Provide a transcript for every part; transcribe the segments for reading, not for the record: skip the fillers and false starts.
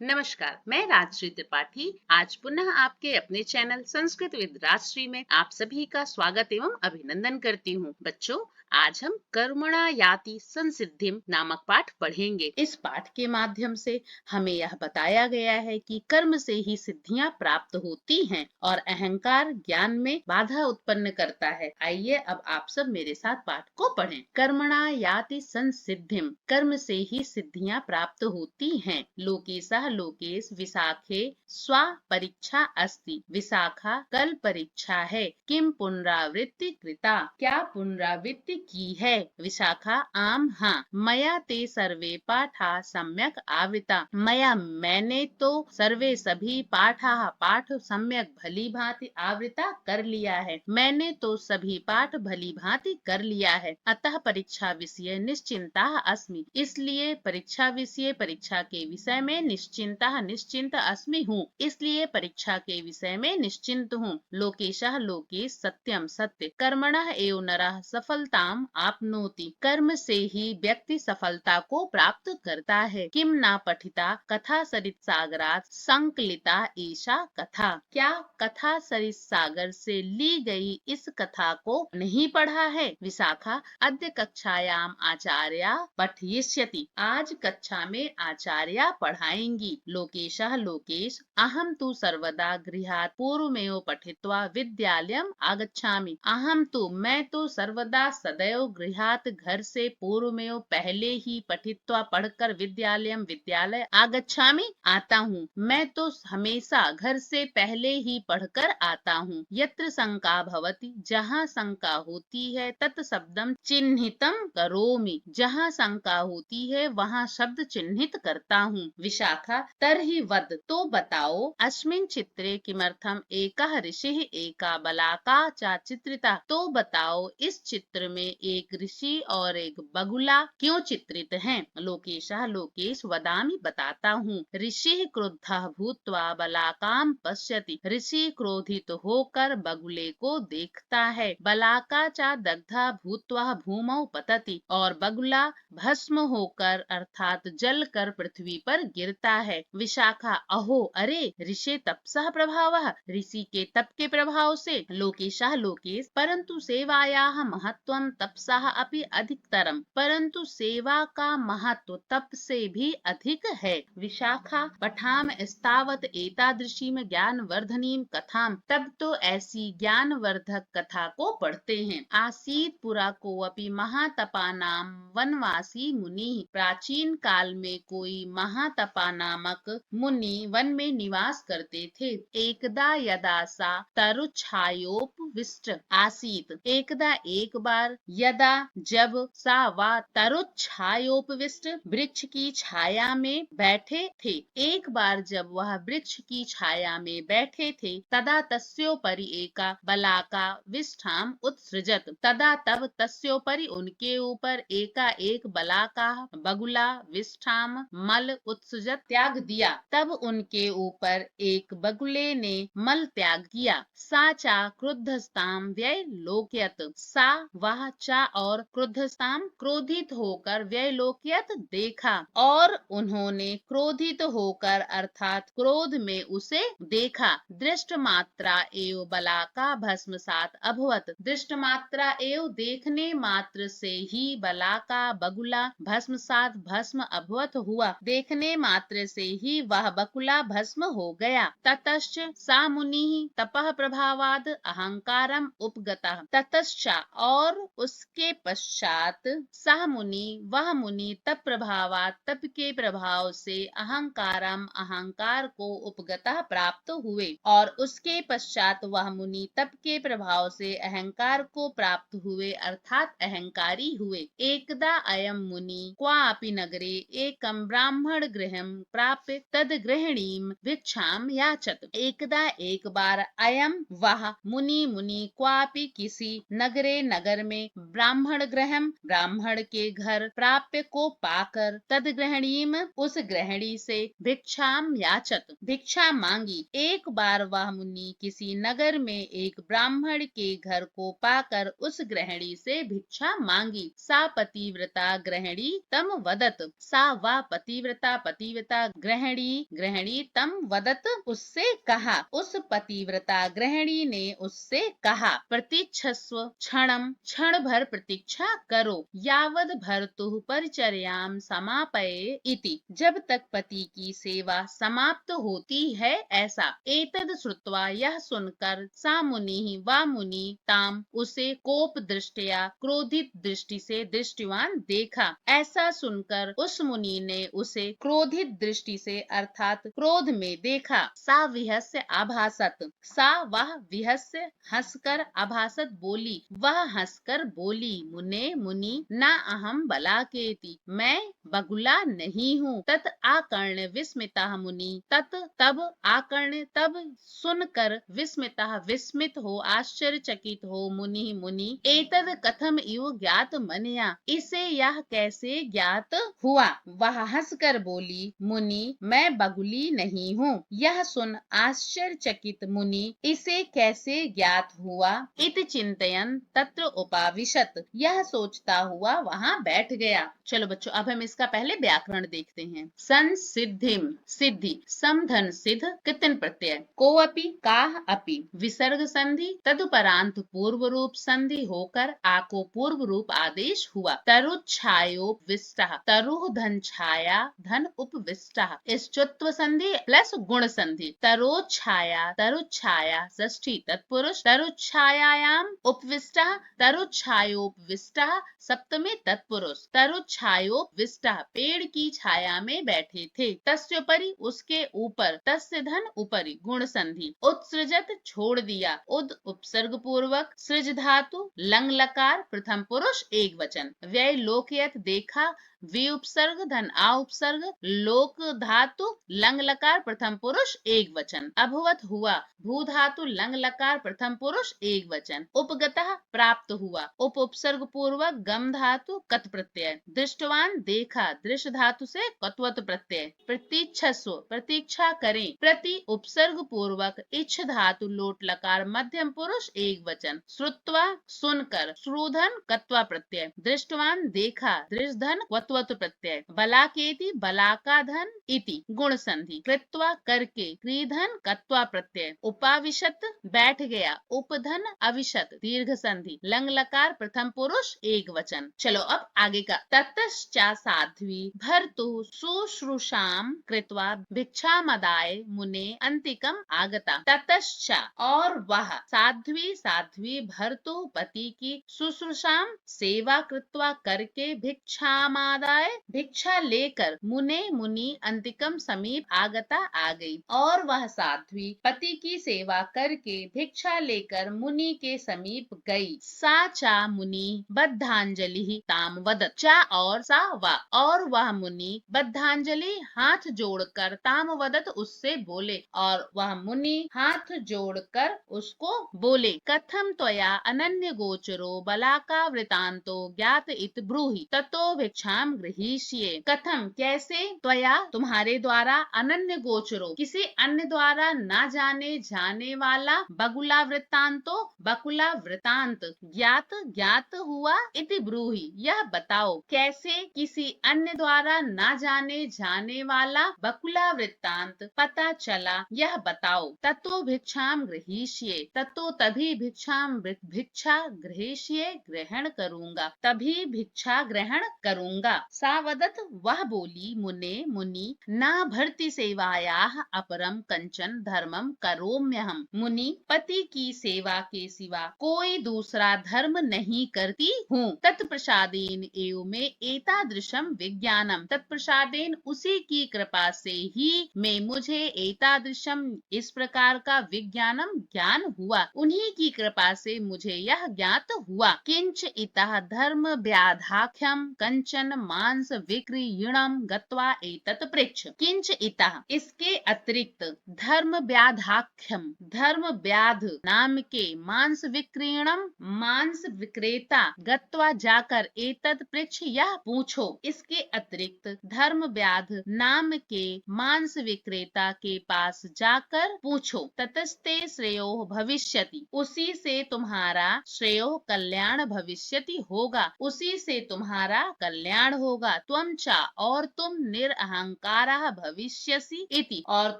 नमस्कार, मैं राजश्री त्रिपाठी आज पुनः आपके अपने चैनल संस्कृत विद राजश्री में आप सभी का स्वागत एवं अभिनंदन करती हूँ। बच्चों, आज हम कर्मणा याति संसिद्धिम नामक पाठ पढ़ेंगे। इस पाठ के माध्यम से हमें यह बताया गया है कि कर्म से ही सिद्धियां प्राप्त होती हैं और अहंकार ज्ञान में बाधा उत्पन्न करता है। आइए अब आप सब मेरे साथ पाठ को पढ़ें। कर्मणा याति संसिद्धिम, कर्म से ही सिद्धियां प्राप्त होती हैं। लोकेशः लोकेश विशाखे स्वा परीक्षा अस्ति, विशाखा कल परीक्षा है। किम पुनरावृत्ति कृता, क्या पुनरावृत्ति की है। विशाखा आम हाँ। मया ते सर्वे पाठा सम्यक आवृता, मया मैंने तो सर्वे सभी पाठा पाठ सम्यक भली भांति आवृता कर लिया है। मैंने तो सभी पाठ भली भांति कर लिया है। अतः परीक्षा विषय निश्चिंता अस्मि, इसलिए परीक्षा के विषय में निश्चिंत अस्मि हूँ, इसलिए परीक्षा के विषय में निश्चिंत हूँ। लोकेशः लोकेश सत्यम सत्य, कर्मणः एव नरः सफलताम आपनोति, कर्म से ही व्यक्ति सफलता को प्राप्त करता है। किम ना पठिता कथा सरित सागरात संकलिता ईशा कथा, क्या कथा सरित सागर से ली गई इस कथा को नहीं पढ़ा है। विशाखा अद्य कक्षायाम आचार्या पठयिष्यति, आज कक्षा में आचार्या पढ़ाएंगी। लोकेशः लोकेश अहम तु सर्वदा गृहात् पूर्वमेव पठित्वा विद्यालयम् आगच्छामि, अहम तु मैं तो सर्वदा सदैव गृहात् घर से पूर्वमेव पहले ही पठित्वा पढ़कर विद्यालय आगच्छामि आता हूँ, मैं तो हमेशा घर से पहले ही पढ़कर आता हूँ। यत्र शंका भवति, जहाँ शंका होती है, तत् शब्दम चिन्हितम करोमि, जहाँ शंका होती है वहाँ शब्द चिन्हित करता हूँ। विशाखा तर्हि वद, तो बताओ, अस्मिन् चित्रे किमर्थम एकः ऋषिः एका बलाका च चित्रिता, तो बताओ इस चित्र में एक ऋषि और एक बगुला क्यों चित्रित हैं। लोकेशः लोकेश वदामि बताता हूँ। ऋषिः क्रुद्धः भूत्वा बलाकाम पश्यति, ऋषि क्रोधित होकर बगुले को देखता है। बलाका च दग्धा भूत्वा भूमौ पतति, और बगुला भस्म होकर अर्थात जल कर पृथ्वी पर गिरता है। विशाखा अहो अरे, ऋषि तपसः प्रभावः, ऋषि के तप के प्रभाव से। लोकेशः लोकेश परंतु सेवायाः महत्वं तपसः अपि अधिकतरम, परंतु सेवा का महत्व तप से भी अधिक है। विशाखा पठाम स्तावत एतादृशीम ज्ञान वर्धनीम कथाम, तब तो ऐसी ज्ञान वर्धक कथा को पढ़ते हैं। आसीत पुरा को अपि महातपा नाम वनवासी मुनि, प्राचीन काल में कोई महातपा नामक मुनि वन में निवास करते थे। एकदा यदा सा तरुच्छायोपविष्ट आसीत, एकदा एक बार, यदा जब, सा वा तरुच्छायोपविष्ट वृक्ष की छाया में बैठे थे, एक बार जब वह वृक्ष की छाया में बैठे थे, तदा तस्योपरि एका बलाका विष्ठाम उत्सृजत, तदा तब तस्योपरि उनके ऊपर एका एक बलाका बगुला विष्ठाम मल उत्सृजत त्याग दिया, तब उनके ऊपर एक बगुले ने मल त्याग किया। सा चा क्रुद्धस्ताम व्यय लोकयत, सा वह चा और क्रुद्धस्ताम क्रोधित होकर व्यय लोकयत देखा, और उन्होंने क्रोधित होकर अर्थात क्रोध में उसे देखा। दृष्ट मात्रा एव बलाका भस्मसात अभवत, दृष्ट मात्रा एव देखने मात्र से ही बलाका बगुला भस्मसात भस्म अभवत हुआ, देखने मात्र से ही वह बगुला भस्म हो गया। ततश्च सा मुनि तपः प्रभावाद अहंकारम उपगतः, ततश्चात और उसके पश्चात सह मुनि वह मुनि तप प्रभावात तप के प्रभाव से अहंकारम अहंकार को उपगतः प्राप्त हुए, और उसके पश्चात वह मुनि तप के प्रभाव से अहंकार को प्राप्त हुए अर्थात अहंकारी हुए। एकदा अयम मुनि क्वापि नगरे एकम ब्राह्मण गृहं प्राप्य तद गृहिणीम भिक्षाम याचत, एकदा एक बार अयम वह मुनि क्वापि किसी नगरे नगर में ब्राह्मण गृहम ब्राह्मण के घर प्राप्य को पाकर तद गृहिणीम उस गृहिणी से भिक्षाम याचत भिक्षा मांगी, एक बार वह मुनि किसी नगर में एक ब्राह्मण के घर को पाकर उस गृहिणी से भिक्षा मांगी। सा पतिव्रता गृहिणी तम वदत, सा वा पतिव्रता गृहिणी गृहिणी तम वदत उससे कहा, उस पतिव्रता गृहिणी ने उससे कहा, प्रतीक्षस्व क्षणम क्षण भर प्रतीक्षा करो, यावद भर्तुः परिचर्याम समापये इति, जब तक पति की सेवा समाप्त होती है ऐसा। एतद श्रुत्वा यह सुनकर सा मुनि वा मुनि ताम उसे कोप दृष्टया क्रोधित दृष्टि से दृष्टिवान देखा। ऐसा सुनकर उस मुनि ने उसे क्रोधित दृष्टि से अर्थात क्रोध में देखा। सा विहस्य आभासत, सा वह विहस्य हंसकर आभासत बोली, वह हंसकर बोली, मुने मुनि न अहम बलाकेति, मैं बगुला नहीं हूँ। तत् आकर्ण विस्मिता मुनि, तत् तब आकर्ण तब सुनकर विस्मिता विस्मित हो आश्चर्यचकित हो मुनि मुनि, एतद कथम इव ज्ञात मनया, इसे यह कैसे ज्ञात हुआ। वह हंसकर बोली, मुनि मैं बगुली नहीं हूँ। यह सुन आश्चर्यचकित मुनि इसे कैसे ज्ञात हुआ, इत चिंतयन तत्र उपाविशत, यह सोचता हुआ वहाँ बैठ गया। चलो बच्चों अब हम इसका पहले व्याकरण देखते हैं। संसिद्धिम सिद्धि, समधन सिद्ध कृतन प्रत्यय, को अपि काह अपि, विसर्ग संधि तदुपरांत पूर्व रूप संधि होकर आ को पूर्व रूप आदेश हुआ। तरुच्छायोपविष्टः, तरुः धन छाया धन उपविष्टः, इष्टत्व संधि प्लस गुण संधि, तरोच्छाया तरुच्छाया षष्ठी तत्पुरुष, तरुच्छायायाम उपविष्टः तरुच्छायोपविष्टः सप्तमी तत्पुरुष, तरुच्छायोपविष्टः पेड़ की छाया में बैठे थे, तस्योपरि उसके ऊपर, तस्य धन उपरि गुण संधि, उत्सृजत छोड़ दिया, उद उपसर्ग पूर्वक, सृज धातु लंग लकार प्रथम पुरुष एक वचन, व्यय लोकयत देखा, वी उपसर्ग धन आ उपसर्ग, लोक धातु लंग लकार प्रथम पुरुष एक वचन, अभवत हुआ, भू धातु लंग लकार प्रथम पुरुष एक वचन, उपगतः प्राप्त हुआ, उप उपसर्ग पूर्वक गम धातु कत प्रत्यय, दृष्टवान देखा, दृश्य धातु से कत्वत प्रत्यय, प्रतीक्षस्व प्रतीक्षा करें, प्रति उपसर्ग पूर्वक इच्छ धातु लोट लकार मध्यम पुरुष एक वचन, श्रुत्वा सुनकर, श्रुधन कत्वा प्रत्यय, दृष्टवान देखा, दृश्य धन क्वत्वत प्रत्यय, बलाकेति बलाका धन इति गुण संधि, कृत्वा करके, क्रीधन कत्वा प्रत्यय, उपाविशत बैठ गया, उपधन अविशत दीर्घ संधि, लंग लकार प्रथम पुरुष एक वचन। चलो अब आगे का, ततश्चा साध्वी भर्तु शुश्रूषाम कृत्वा भिक्षामदाय मुने अंतिकम आगता, ततश्चा और वह, साध्वी साध्वी भर्तु पति की शुश्रूषाम सेवा कृत्वा करके, भिक्षामादाय भिक्षा लेकर, मुने मुनि अंतिकम समीप आगता आ गई, और वह साध्वी पति की सेवा करके भिक्षा लेकर मुनि के समीप गई। सा चा मुनि बद्धांजलि ताम वदत, चा और सा वा, और वह मुनि बद्धांजलि हाथ जोड़कर ताम वदत उससे बोले, और वह मुनि हाथ जोड़कर उसको बोले, कथम त्वया अनन्य गोचरो बलाका वृतांतो ज्ञात इत ब्रूहि, ततो भिक्षाम गृहीष्ये, कथम कैसे, त्वया तुम्हारे द्वारा, अनन्य गोचरो किसी अन्य द्वारा न जाने जाने वाला, बगुला वृत्तांतो बकुला वृतांत ज्ञात ज्ञात हुआ, इति ब्रूहि यह बताओ, कैसे किसी अन्य द्वारा न जाने जाने वाला बकुला वृत्तांत पता चला यह बताओ। ततो भिक्षाम गृहीष्ये, ततो तभी भिक्षाम भिक्षा गृहीष्ये ग्रहण करूंगा, तभी भिक्षा ग्रहण करूंगा। सा वदत वह बोली, मुने मुनि न भर्ति सेवायाः अपरम कंचन धर्मम करोम्यहम, मुनि पति की सेवा के सिवा कोई दूसरा धर्म नहीं करती हूँ। तत्प्रसादेन एव में एतादृशम विज्ञानम, तत्प्रसादेन उसी की कृपा से ही मैं मुझे एतादृशम इस प्रकार का विज्ञानम ज्ञान हुआ, उन्हीं की कृपा से मुझे यह ज्ञात हुआ। किंच इतः धर्म व्याधाख्यम कंचन मांस विक्रीयणम गत्वा एतत् पृच्छ, किंच इतः इसके अतिरिक्त, धर्म व्याधाख्यम धर्म व्याध नाम के, मांस विक्रीयणम मांस विक्रेता, गत्वा जाकर, एतत् पृच्छ यह पूछो, इसके अतिरिक्त धर्म व्याध नाम के मांस विक्रेता के पास जाकर पूछो, ततस्ते श्रेयो भविष्यति, उसी से तुम्हारा श्रेयो कल्याण भविष्यति होगा, उसी से तुम्हारा कल्याण होगा, त्वं च और तुम निरअहंकारः भविष्यसि इति और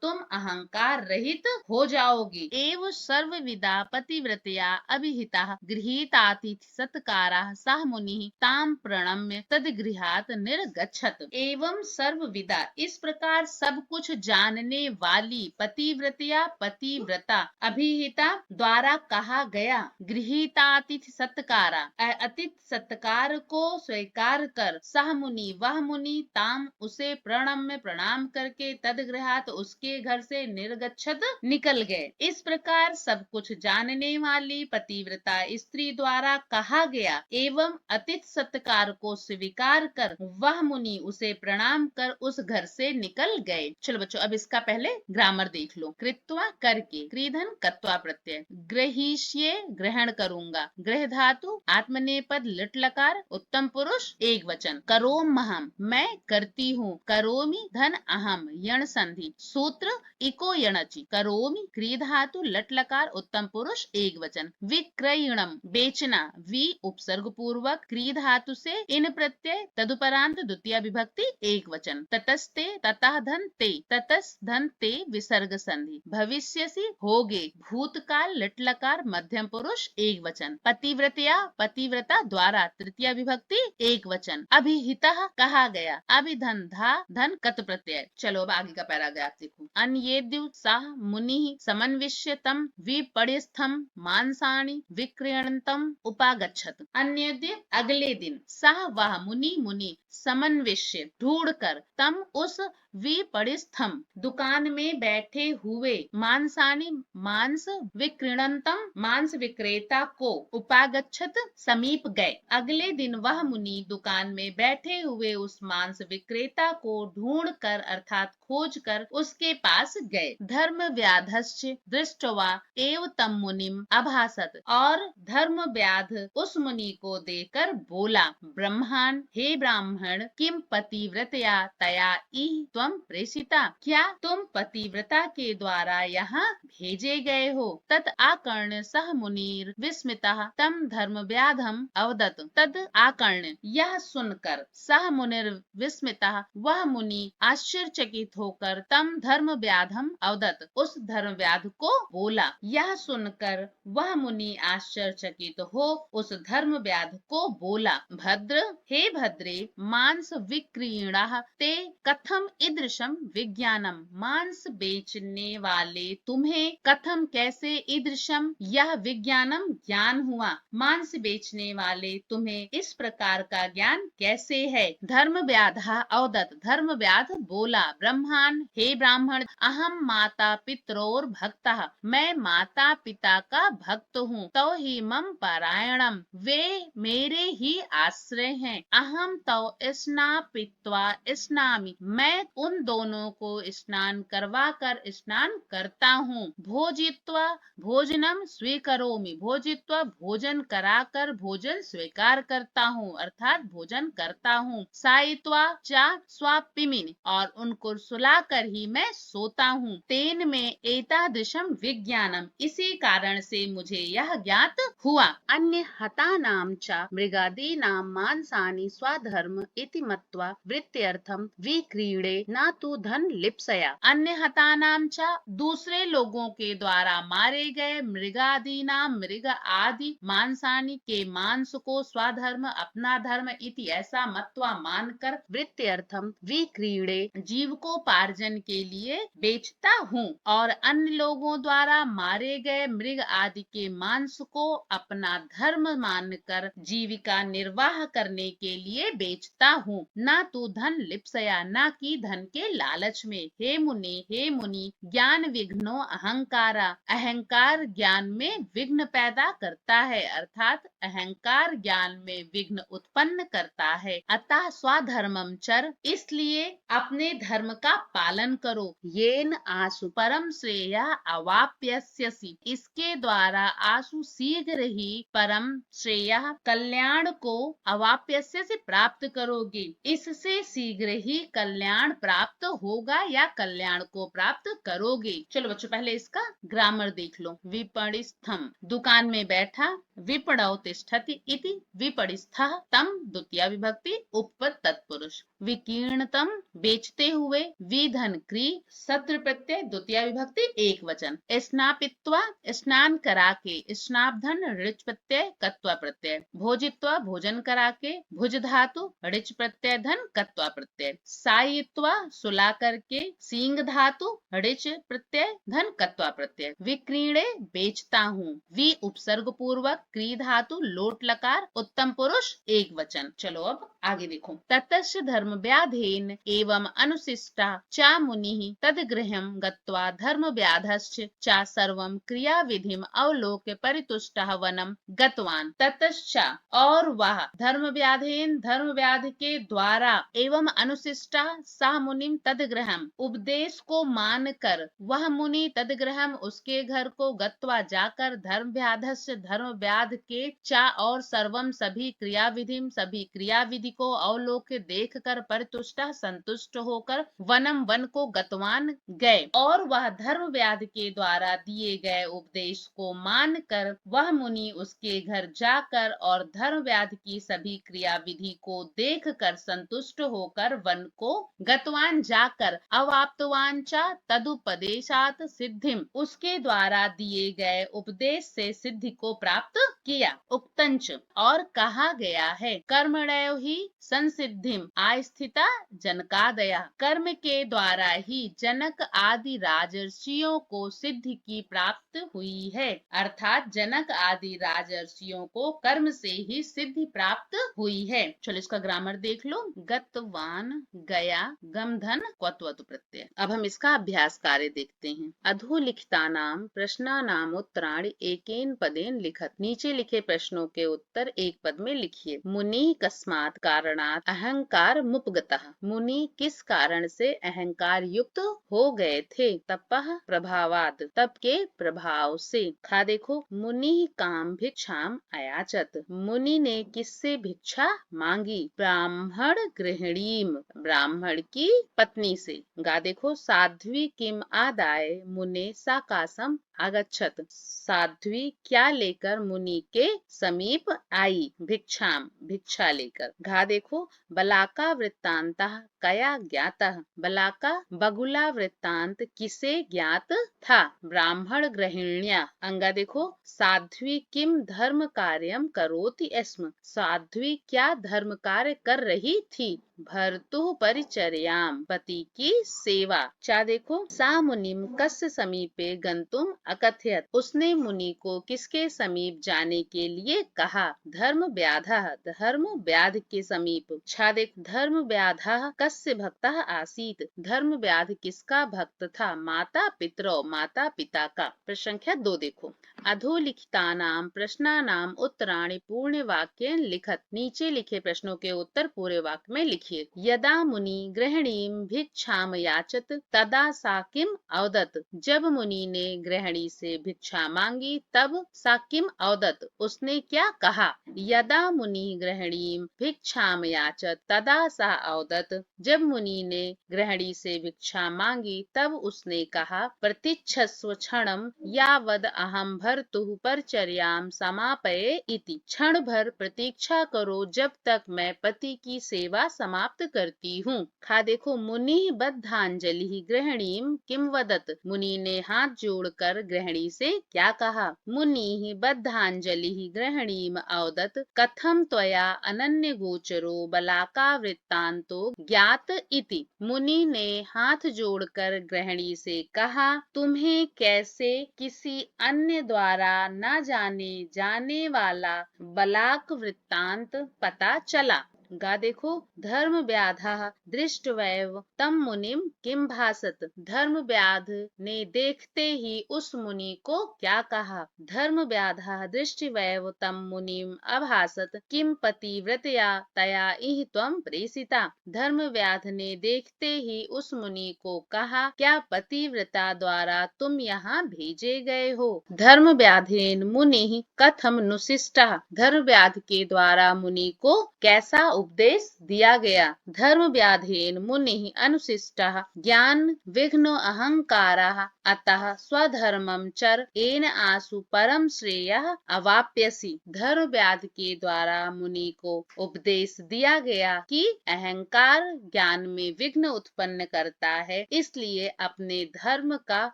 तुम अहंकार रहित हो जाओगी। एव सर्वविदा पतिव्रतया अभिहिताः गृहीतातिथि सत्काराः सः मुनिः ताम प्रणम्य तद्गृहात् निर्गच्छत। एवं सर्वविदा इस प्रकार सब कुछ जानने वाली पतिव्रतया पतिव्रता अभिहिता द्वारा कहा गया गृहीतातिथि सत्कारा अतिथि सत्कार को स्वीकार कर सह मुनि वह मुनि ताम उसे प्रणम्य प्रणाम करके तदगृहात उसके घर से निर्गच्छत निकल गए। इस प्रकार सब कुछ जानने वाली पतिव्रता स्त्री द्वारा कहा गया एवं अतिथि सत्कार को स्वीकार कर वह मुनि उसे प्रणाम कर उस घर से निकल गए। चलो बच्चों अब इसका पहले ग्रामर देख लो। कृत्वा करके, क्रीधन कत्वा प्रत्यय, ग्रहीष्ये ग्रहण करूंगा, ग्रह धातु आत्मनेपद लिट लकार उत्तम पुरुष एक वचन, करोम महम मैं करती हूँ, करोमि धन अहम यण संधि सूत्र इको यणचि, करोमि क्री धातु लट लकार उत्तम पुरुष एक वचन, विक्रयणम बेचना वि उपसर्ग पूर्वक क्री धातु से इन प्रत्यय तदुपरांत द्वितीय विभक्ति एक वचन, ततस्ते ततः धन ते ततस धन ते विसर्ग संधि, भविष्यसि होगे भूतकाल लिट लकार मध्यम पुरुष एक वचन, पतिव्रतया पतिव्रता द्वारा तृतीय विभक्ति एक वचन, अभिहितः कहा गया, अभिधन धा धन कत प्रत्यय। चलो अब आगे का पैराग्राफ देखो। अन्येद्यु सह मुनि समन्विष्य तम विपरिस्थम मांसानि विक्रीणन्तम उपागच्छत। अन्यद्य अगले दिन सह वह मुनि समन्विष्य ढूंढकर तम उस विपरिस्थम दुकान में बैठे हुए मांसानि मांस विक्रीणन्तम मांस विक्रेता को उपागच्छत समीप गए। अगले दिन वह मुनि दुकान में बैठे हुए उस मांस विक्रेता को ढूंढकर अर्थात खोज कर उसके पास गए। धर्म व्याधश्च दृष्टवा एव तम मुनिम अभासत और धर्म व्याध उस मुनि को देखकर बोला, ब्रह्मान हे ब्राह्मण किम पतिव्रतया तया इह त्वम प्रेषिता, क्या तुम पतिव्रता के द्वारा यहाँ भेजे गए हो। तत् आकर्ण सह मुनिर विस्मितः तम धर्म व्याधम अवदत। तद आकर्ण यह सुनकर सह मुनिर विस्मितः वह मुनि आश्चर्यचकित होकर तम धर्म व्याधम अवदत उस धर्म व्याध को बोला। यह सुनकर वह मुनि आश्चर्यचकित हो उस धर्म व्याध को बोला, भद्र हे भद्रे मांस विक्रीणा ते कथम ईदृशम विज्ञानम, मांस बेचने वाले तुम्हें कथम कैसे ईदृशम यह विज्ञानम ज्ञान हुआ, मांस बेचने वाले तुम्हें इस प्रकार का ज्ञान कैसे है। धर्म व्याधा अवदत धर्म व्याध बोला, ब्रह्मान हे ब्राह्मण अहम माता पित्रोर भक्तः मैं माता पिता का भक्त हूँ, तो ही मम पारायणम वे मेरे ही आश्रय हैं, अहम तो स्नापित्वा स्नामि मैं उन दोनों को स्नान करवा कर स्नान करता हूँ, भोजित्वा भोजनम स्वीकरोमि भोजित्वा भोजन कराकर भोजन स्वीकार करता हूँ अर्थात भोजन करता हूँ, साइत्वा चा स्वापिमिन और उनको सुलाकर ही मैं सोता हूँ, तेन में एतादृशम विज्ञानम इसी कारण से मुझे यह ज्ञात हुआ। अन्य हतानाम च मृगादीनाम मांसानि स्वधर्म इति मत्वा वृत्त्यर्थम विक्रीणे न तु धन लिप्सया। अन्य हतानाम च दूसरे लोगों के द्वारा मारे गए मृगादीनाम मृग आदि मांसानि के मांस को स्वधर्म अपना धर्म इति ऐसा मत्वा मानकर वृत्त्यर्थम विक्रीणे जीविकोपार्जन के लिए बेचता हूँ और अन्य लोगों द्वारा मारे गए मृग आदि के मांस को अपना धर्म मानकर जीविका निर्वाह करने के लिए बेचता हूँ, न तू धन लिप्सया न कि धन के लालच में। हे मुनि ज्ञान विघ्नो अहंकारा अहंकार ज्ञान में विघ्न पैदा करता है अर्थात अहंकार ज्ञान में विघ्न उत्पन्न करता है, अतः स्वधर्मम चर इसलिए अपने धर्म का पालन करो, येन आसु परम श्रेय अवाप्यस्यसि इसके द्वारा आसु शीघ्र ही परम श्रेय कल्याण को अवाप्यस्यसि प्राप्त करोगे, इससे शीघ्र ही कल्याण प्राप्त होगा या कल्याण को प्राप्त करोगे। चलो बच्चों पहले इसका ग्रामर देख लो। विपणिस्थम दुकान में बैठा, विपणौ तिष्ठति इति विपणिस्थः तम द्वितीय विभक्ति विभक्ति उपपद तत्पुरुष। विकीर्णतम बेचते हुए, विधन क्री सत्र प्रत्यय द्वितीय विभक्ति एक वचन। स्नापित्वा स्नान करा के, स्नापधन ऋच प्रत्यय कत्वा प्रत्यय। भोजित्वा भोजन करा के, भुज धातु ऋच प्रत्यय धन कत्वा प्रत्यय। सायित्वा सुला करके, सींग धातु ऋच प्रत्यय धन कत्वा प्रत्यय। विक्रीणे बेचता हूँ, वि उपसर्ग पूर्वक क्री धातु लोट लकार उत्तम पुरुष एक वचन। चलो अब आगे देखो। ततश्च धर्म व्याधेन एवं अनुशिष्टा चा मुनिः तद्गृहं गत्वा धर्म व्याधश्च चा सर्वं क्रिया विधिम अवलोक्य परितुष्टः वनं गतवान। ततश्च और वह धर्म व्याधेन धर्म व्याध के द्वारा एवं अनुशिष्टा सा मुनिम तद्गृहम उपदेश को मानकर वह मुनि तद्गृहम उसके घर को गत्वा जाकर धर्म व्याधस्य धर्म व्याध के चा और सर्वम सभी क्रिया विधिम सभी क्रिया विधि को अवलोक्य देख कर परितुष्ट संतुष्ट होकर वनम वन को गतवान गए। और वह धर्म व्याध के द्वारा दिए गए उपदेश को मानकर वह मुनि उसके घर जाकर और धर्म व्याध की सभी क्रिया विधि को देख कर संतुष्ट होकर वन को गतवान जाकर अवाप्तवान चा तदुपदेशात सिद्धिम उसके द्वारा दिए गए उपदेश से सिद्धि को प्राप्त किया। उक्तंच और कहा गया है, कर्मणयो ही संसिद्धिम आस्थिता जनकादया कर्म के द्वारा ही जनक आदि राजर्षियों को सिद्धि की प्राप्त हुई है। अर्थात जनक आदि राजर्षियों को कर्म से ही सिद्धि प्राप्त हुई है। चलो इसका ग्रामर देख लो। गतवान गया गमधन क्वत्वतु प्रत्यय। अब हम इसका अभ्यास कार्य देखते हैं। अधोलिखितानाम प्रश्नानाम उत्तराणि एकेन पदेन लिखत। नीचे लिखे प्रश्नों के उत्तर एक पद में लिखिए। मुनि कस्मात् कारणात् अहंकार मुपगतः। मुनि किस कारण से अहंकार युक्त हो गए थे। तपः प्रभावात् तप के प्रभाव से। खा देखो। मुनि काम भिक्षाम अयाचत। मुनि ने किससे भिक्षा मांगी। ब्राह्मण गृहिणीम ब्राह्मण की पत्नी से। गा देखो। साध्वी किम आदाय मुने साकाशम आगच्छत। साध्वी क्या लेकर मुनि के समीप आई। भिक्षाम भिक्षा लेकर। घा देखो। बलाका वृत्तांतः कया ज्ञातः। बलाका बगुला वृत्तांत किसे ज्ञात था। ब्राह्मण गृहिण्या। अंगा देखो। साध्वी किम धर्म कार्यम करोति स्म। साध्वी क्या धर्म कार्य कर रही थी। भर्तुः परिचर्याम पति की सेवा। चा देखो। सा मुनिम कस्य समीपे गंतुम अकथयत। उसने मुनि को किसके समीप जाने के लिए कहा। धर्म व्याधः धर्म व्याध के समीप। छा देख। धर्म व्याधः कस्य भक्तः आसीत। धर्म व्याध किसका भक्त था। माता पितरौ माता पिता का। प्रश्न संख्या 2 देखो। अधोलिखितानाम प्रश्नानाम उत्तराणि पूर्ण वाक्येन लिखत। नीचे लिखे प्रश्नों के उत्तर पूरे वाक्य में लिखिए। यदा मुनि गृहिणीम भिक्षाम याचत तदा सा किम अवदत। जब मुनि ने गृहिणी से भिक्षा मांगी तब सा किम अवदत उसने क्या कहा। यदा मुनि गृहिणीम भिक्षाम याचत तदा सा अवदत। जब मुनि ने गृहिणी से भिक्षा मांगी तब उसने कहा। प्रतीक्षस्व क्षणम यावद अहम भर्तुः परिचर्याम समापये इति। क्षण भर प्रतीक्षा करो जब तक मैं पति की सेवा समाप्त करती हूँ। खा देखो। मुनि बद्धांजलि गृहिणीम किम वदत। मुनि ने हाथ जोड़कर गृहिणी से क्या कहा। मुनि बद्धांजलि गृहिणीम अवदत कथम त्वया अनन्य गोचरो बलाका वृत्तांतो ज्ञात इति। मुनि ने हाथ जोड़कर गृहिणी से कहा। तुम्हें कैसे किसी अन्य द्वारा न जाने वाला बलाक वृत्तांत पता चला। गा देखो। धर्म व्याधः दृष्टवैव तम मुनिम किम भासत। धर्म व्याध ने देखते ही उस मुनि को क्या कहा। धर्म व्याधः दृष्टवैव तम मुनिम अभासत किम पतिव्रतया तया इह त्वं प्रेषिता। धर्म व्याध ने देखते ही उस मुनि को कहा। क्या पतिव्रता द्वारा तुम यहाँ भेजे गए हो। धर्म व्याधेन मुनि कथम नुशिष्टः। धर्म व्याध के द्वारा मुनि को कैसा उपदेश दिया गया। धर्म व्याधेन मुनि अनुशिष्टः ज्ञान विघ्न अहंकारः अतः स्वधर्मं चर येन आशु परम श्रेयः अवाप्यसि। धर्म व्याध के द्वारा मुनि को उपदेश दिया गया कि अहंकार ज्ञान में विघ्न उत्पन्न करता है, इसलिए अपने धर्म का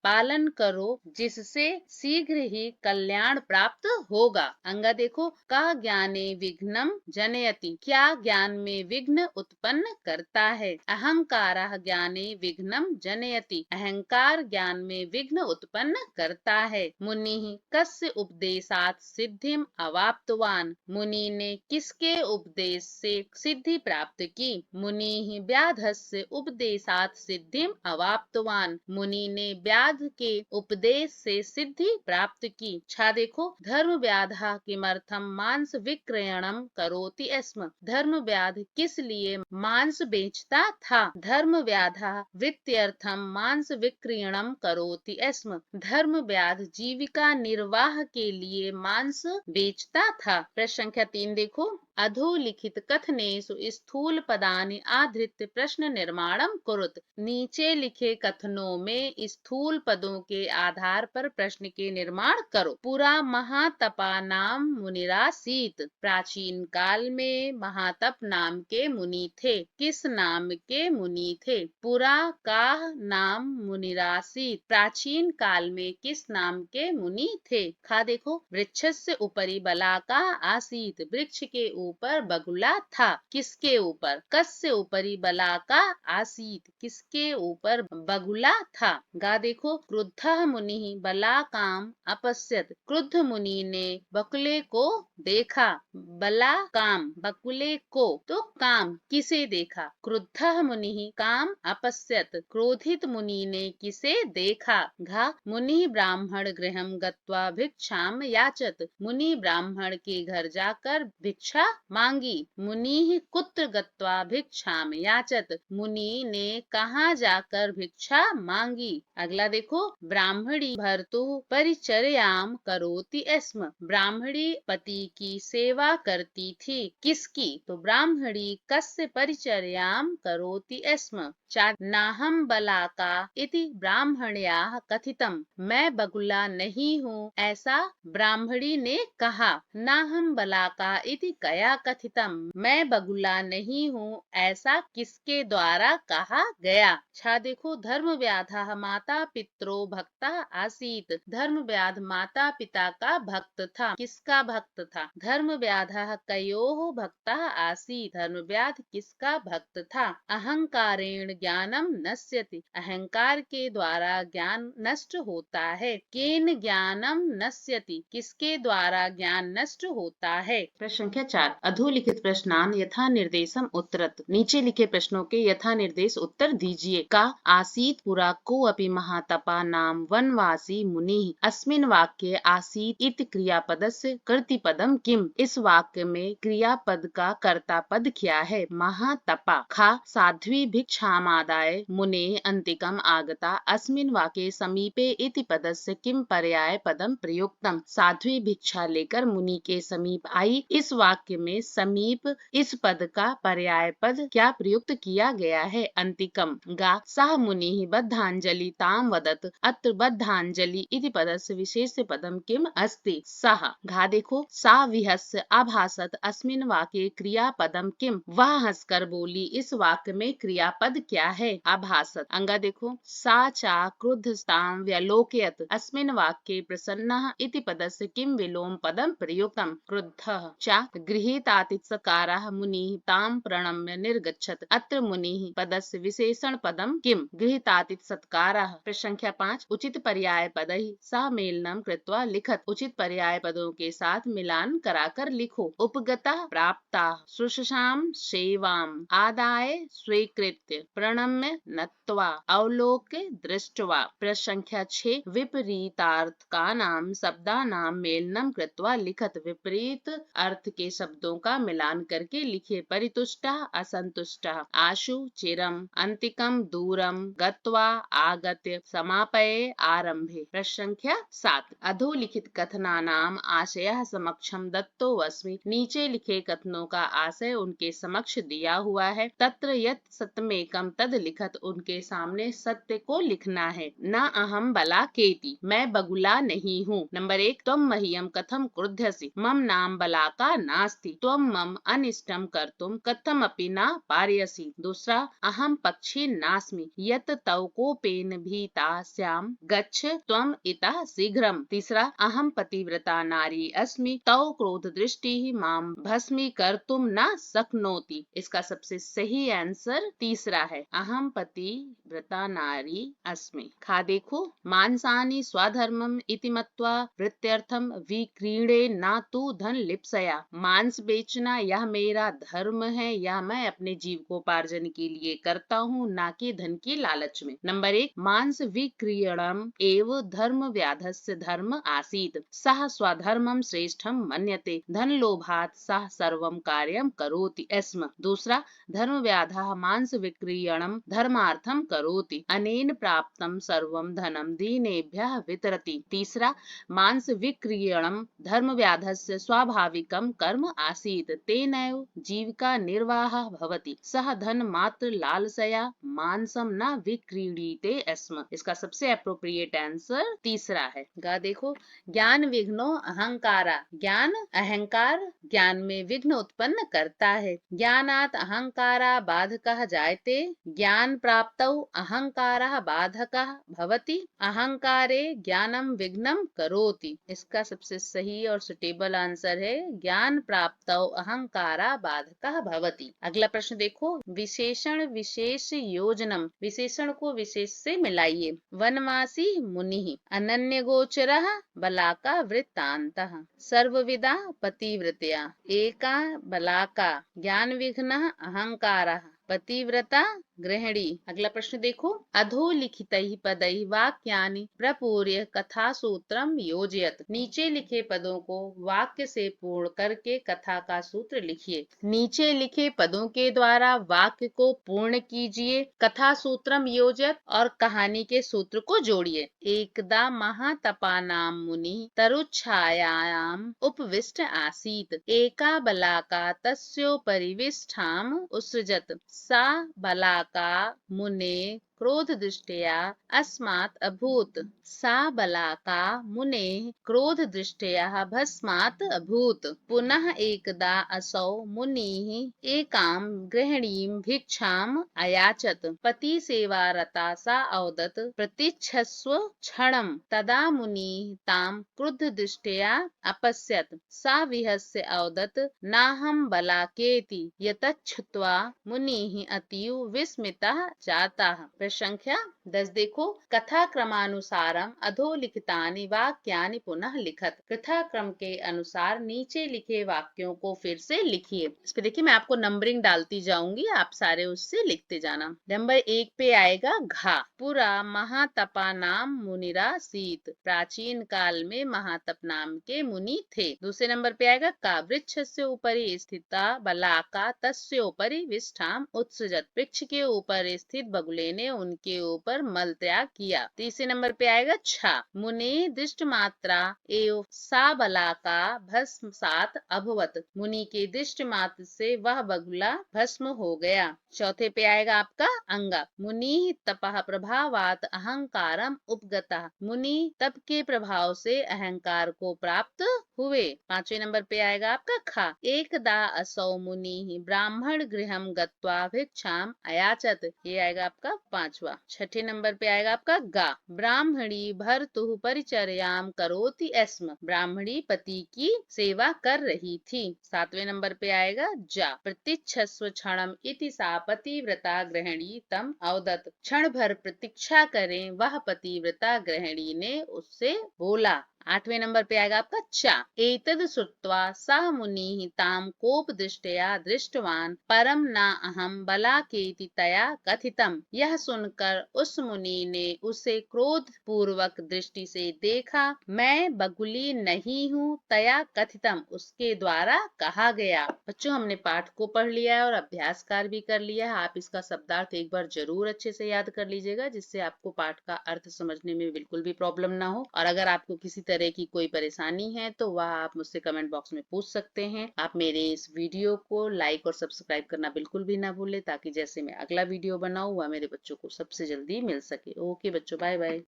पालन करो जिससे शीघ्र ही कल्याण प्राप्त होगा। अंगा देखो, का ज्ञाने विघ्नम जनयति, क्या ज्ञान में विघ्न उत्पन्न करता है। अहंकारः ज्ञाने विघ्नम जनयति, अहंकार ज्ञान में विघ्न उत्पन्न करता है। मुनि कस्य उपदेशात् सिद्धिम अवाप्तवान, मुनि ने किसके उपदेश से सिद्धि प्राप्त की। मुनि व्याधस्य उपदेशात् सिद्धिम अवाप्तवान, मुनि ने व्याध के उपदेश से सिद्धि प्राप्त की। छा देखो, धर्म व्याधा किमर्थम मांस विक्रयणम करोति स्म, धर्म व्याध किस लिए मांस बेचता था। धर्म व्याधा वृत्त्यर्थम मांस विक्रयणम करोति स्म, धर्म व्याध जीविका निर्वाह के लिए मांस बेचता था। प्रश्न संख्या 3 देखो, अधोलिखित कथनेषु स्थूल पदानि आधृत्य प्रश्न निर्माणम कुरुत, नीचे लिखे कथनों में स्थूल पदों के आधार पर प्रश्न के निर्माण करो। पुरा महातपा नाम मुनिरासीत, प्राचीन काल में महातप नाम के मुनि थे। किस नाम के मुनि थे। पुरा का नाम मुनिरासीत, प्राचीन काल में किस नाम के मुनि थे। खा देखो, वृक्षस्य उपरि बलाका आसीत, वृक्ष के ऊपर बगुला था। किसके ऊपर। कस्य उपरि बलाका आसीत, किसके ऊपर बगुला था। गा देखो, क्रुद्धः मुनिः बलाकाम अपश्यत, क्रुद्ध मुनि ने बकुले को देखा। बलाकाम बकुले को, तो काम किसे देखा। क्रुद्धः मुनिः काम अपश्यत, क्रोधित मुनि ने किसे देखा। घा मुनि ब्राह्मण गृहं गत्वा भिक्षाम याचत, मुनि ब्राह्मण के घर जाकर भिक्षा मांगी। मुनि कुत्र गत्वा भिक्षाम याचत, मुनि ने कहाँ जाकर भिक्षा मांगी। अगला देखो, ब्राह्मणी भर्तु परिचर्याम करोति स्म, ब्राह्मणी पति की सेवा करती थी। किसकी। तो ब्राह्मणी कस्य परिचर्याम करोति स्म। नाहम बलाका इति ब्राह्मण्याः कथितम, मैं बगुला नहीं हूँ ऐसा ब्राह्मणी ने कहा। नाहम बलाका इति कया कथितम, मैं बगुला नहीं हूँ ऐसा किसके द्वारा कहा गया। छा देखो, धर्म व्याधा माता पित्रो भक्ता आसीत, धर्म व्याध माता पिता का भक्त था। किसका भक्त था। धर्म व्याधा कयोः भक्ता आसीत, धर्म व्याध किसका भक्त था। अहंकारेण ज्ञानम नश्यति, अहंकार के द्वारा ज्ञान नष्ट होता है। केन ज्ञानम नश्यति, किसके द्वारा ज्ञान नष्ट होता है। प्रश्न संख्या 4, अधोलिखित प्रश्नान यथा निर्देशम उत्तरत, नीचे लिखे प्रश्नों के यथा निर्देश उत्तर दीजिए। का आसीत पुरा को अपि महातपा नाम वनवासी मुनि, अस्मिन् वाक्ये आसीत इति क्रियापदस्य कर्तृपदम किम, इस वाक्य में क्रियापद का कर्ता पद क्या है। महातपा। खा साध्वी भिक्षामादाय मुने अंतिकम आगता, अस्मिन् वाक्ये समीपे इति पदस्य किम पर्याय पदम प्रयुक्तम, साध्वी भिक्षा लेकर मुनि के समीप आई, इस वाक्य में समीप इस पद का पर्याय पद क्या प्रयुक्त किया गया है। अंतिकम। गा सह मुनि बद्धांजलि ताम वदत, अत्र बद्धांजलि इति पदस्य विशेष पदम किम अस्ति। सह। घा देखो, सा विहस्य अभासत, अस्मिन् वाक्ये क्रियापदम किम, वह हंसकर बोली, इस वाक्य में क्रियापद क्या है। अभासत। अंगा देखो, सा चा क्रुद्धस्तां व्यलोकयत, अस्मिन् वाक्ये प्रसन्नः इति पदस्य किम विलोम पदम प्रयुक्तम। क्रुद्धः। चा गृहीतातिसकारः मुनिः तां प्रणम्य निर्गच्छत, अत्र मुनिः पदस्य विशेषण पदम किम। गृहीतातिसत्कारः। प्रश्न संख्या 5, उचित पर्याय पदैः सह मेलनम कृत्वा लिखत, उचित पर्याय पदों के साथ मिलान कराकर लिखो। उपगतः प्राप्ता, शुश्रूषां सेवाम, आदाय स्वीकृत्य, प्रणम्य नत्वा, अवलोक्य दृष्ट्वा। प्रश्न संख्या 6, विपरीतार्थकानां शब्दानां मेलनम कृत्वा लिखत, विपरीत अर्थ के शब्दों शब्दों का मिलान करके लिखिए। परितुष्टा, असंतुष्टा, आशु, चिरम, अंतिकम, दूरम, गत्वा, आगत्य, समापये, आरंभे। प्रश्न संख्या 7। अधोलिखित कथनानाम आशयः समक्षम दत्तो अस्मि। नीचे लिखे कथनों का आशय उनके समक्ष दिया हुआ है। तत्र यत् सत्यमेकम तद लिखत, उनके सामने सत्य को लिखना है। न अहम बला केति, मैं बगुला नहीं हूँ। नंबर 1, त्वम मह्यम कथम क्रुध्यसि, मम नाम बलाका नास्ति, त्वम मम अनिष्टम कर्तुम कथमपि न पारयसि। दूसरा, अहम पक्षी नास्मि, यत् तव कोपेन भीता स्याम, गच्छ त्वम इतः शीघ्रम। तीसरा, अहम पतिव्रता नारी अस्मि, तव क्रोध दृष्टि माम भस्मी कर्तुम न शक्नोति। इसका सबसे सही आंसर तीसरा है, अहम पतिव्रता नारी अस्मि। खा देखो, मांसानि स्वधर्मम इति मत्वा वृत्त्यर्थम विक्रीणे न तु धन लिप्सया। मांस बेचना यह मेरा धर्म है, यह मैं अपने जीविकोपार्जन के लिए करता हूँ, न कि धन की लालच में। नंबर 1, मांस विक्रीणम एव धर्म व्याधस्य धर्म आसीत्, सः स्वधर्मम श्रेष्ठम मन्यते, धन लोभात् सः सर्वं कार्यम करोति स्म। दूसरा, धर्म व्याधः मांस विक्रीणम धर्मार्थम करोति, अनेन प्राप्तं सर्वं धनम दीनेभ्यः वितरति। तीसरा, मांस विक्रीणम धर्म व्याधस्य स्वाभाविकं कर्म आसीत्, तेनैव जीविका निर्वाहः भवति, सः धन मात्र लालसया मांसम न विक्रीडीते स्म। इसका सबसे एप्रोप्रिएट आंसर तीसरा है। गा देखो, ज्ञान विघ्नो अहंकारा, ज्ञान अहंकार ज्ञान में विघ्न उत्पन्न करता है। ज्ञानात् अहंकारा बाधकः जायते, ज्ञान प्राप्तौ अहंकारः बाधकः भवति, अहंकारे ज्ञानम विघ्नं करोति। इसका सबसे सही और सुटेबल आंसर है, ज्ञान प्राप्तौ अहंकारा बाधकः भवति। अगला प्रश्न देखो, विशेषण विशेष योजनम, विशेषण को विशेष से मिलाइए। वनवासी मुनि, अनन्य गोचरः बलाका वृत्तान्तः, सर्वविदा पतिव्रतया, एका बलाका, ज्ञान विघ्नः अहंकारः, पतिव्रता गृहिणी। अगला प्रश्न देखो, अधोलिखितैः पदैः वाक्यानि प्रपूर्य कथा सूत्रम योजयत। नीचे लिखे पदों को वाक्य से पूर्ण करके कथा का सूत्र लिखिए। नीचे लिखे पदों के द्वारा वाक्य को पूर्ण कीजिए, कथा सूत्रम योजयत और कहानी के सूत्र को जोड़िए। एकदा महातपानां मुनि तरुच्छायायाम उपविष्ट आसीत्, एका बलाका तस्योपरि विष्ठाम उत्सृजत, सा बलाका मुने क्रोध दृष्टया अस्मात् अभूत्, सा बलाका मुने क्रोध दृष्टया भस्मात् अभूत्। पुनः एकदा असौ मुनिः एकां गृहिणीं भिक्षाम् अयाचत, पति सेवारता सा अवदत्, प्रतीक्षस्व क्षणम्। तदा मुनिः तां क्रुद्ध दृष्टया अपश्यत्, सा विहस्य अवदत्, नाहं बलाकेति। यतच्छ्रुत्वा मुनिः अतीव विस्मितः जातः। संख्या 10 देखो, कथा क्रमानुसारम अधोलिखितानि वाक्यानि पुनः लिखत। कथा क्रम के अनुसार नीचे लिखे वाक्यों को फिर से लिखिए। इस पे देखिए, मैं आपको नंबरिंग डालती जाऊंगी, आप सारे उससे लिखते जाना। नंबर 1 पे आएगा घा, पुरा महातपा नाम मुनिरा सीत, प्राचीन काल में महातप नाम के मुनि थे। दूसरे नंबर पे आएगा का, वृक्षस्य ऊपरी स्थिता बलाका तस्योपरि विष्ठाम उत्सृजत, वृक्ष के ऊपर स्थित बगुले ने उनके ऊपर मल त्याग किया। तीसरे नंबर पे आएगा छा, मुनि दृष्ट मात्रा एव सा बलाका भस्मसात अभवत, मुनि के दृष्ट मात्र से वह बगुला भस्म हो गया। चौथे पे आएगा आपका अंगा, मुनि तपः प्रभावात अहंकारम उपगतः, मुनि तप के प्रभाव से अहंकार को प्राप्त हुए। पांचवें नंबर पे आएगा आपका खा, एकदा असौ मुनि ब्राह्मण गृहम गत्वा भिक्षाम अयाचत, ये आएगा आपका पांचवा। छठे नंबर पे आएगा आपका गा, ब्राह्मणी भर्तुः परिचर्याम करोति स्म, ब्राह्मणी पति की सेवा कर रही थी। सातवें नंबर पे आएगा जा, प्रतीक्षस्व क्षणम इति सा पतिव्रता गृहिणी तम अवदत्, क्षण भर प्रतीक्षा करें, वह पतिव्रता गृहिणी ने उससे बोला। 8वें नंबर पे आएगा आपका चा। एतद श्रुत्वा सः मुनिः तां कोपदृष्ट्या दृष्टवान परम न अहम बलाकेति तया कथितम। यह सुनकर उस मुनि ने उसे क्रोध पूर्वक दृष्टि से देखा। मैं बगुली नहीं हूँ तया कथितम, उसके द्वारा कहा गया। बच्चों, हमने पाठ को पढ़ लिया है और अभ्यास कार्य भी कर लिया है। आप इसका शब्दार्थ एक बार जरूर अच्छे से याद कर लीजिएगा, जिससे आपको पाठ का अर्थ समझने में बिल्कुल भी प्रॉब्लम ना हो। और अगर आपको किसी तरह की कोई परेशानी है तो वह आप मुझसे कमेंट बॉक्स में पूछ सकते हैं। आप मेरे इस वीडियो को लाइक और सब्सक्राइब करना बिल्कुल भी ना भूलें, ताकि जैसे मैं अगला वीडियो बनाऊं वह मेरे बच्चों को सबसे जल्दी मिल सके। ओके बच्चों, बाय बाय।